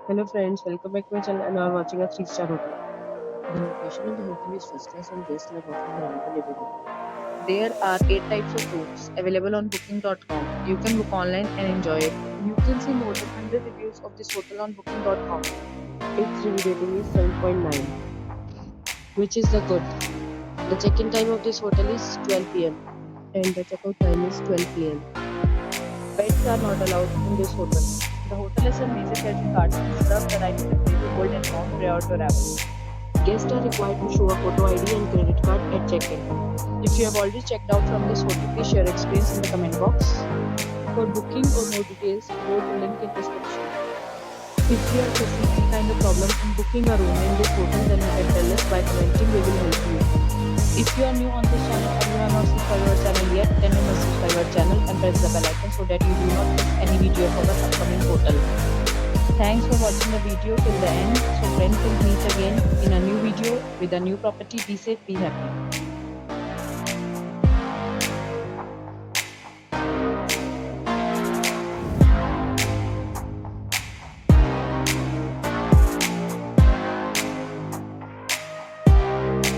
Hello friends, welcome back to my channel and now I'm watching a 3-star hotel. The location of the hotel is first class and guests love walking around the neighborhood. There are 8 types of rooms available on booking.com. You can book online and enjoy it. You can see more than 100 reviews of this hotel on booking.com. Its review rating is 7.9, which is the good. The check-in time of this hotel is 12 pm and the checkout time is 12 pm. Pets are not allowed in this hotel. The hotel has some major credit cards and reserves the right to temporarily hold an amount prior to arrival. Guests are required to show a photo ID and credit card at check-in. If you have already checked out from this hotel, please share your experience in the comment box. For booking or more details, go to link in description. If you are facing any kind of problem in booking a room in this hotel, then you can tell us by commenting. We will help you. If you are new on this channel or you have not subscribed our channel yet, then you must subscribe our channel and press the bell icon so that you do not miss any video of our upcoming hotel. Thanks for watching the video till the end. So friends, will meet again in a new video with a new property. Be safe, be happy.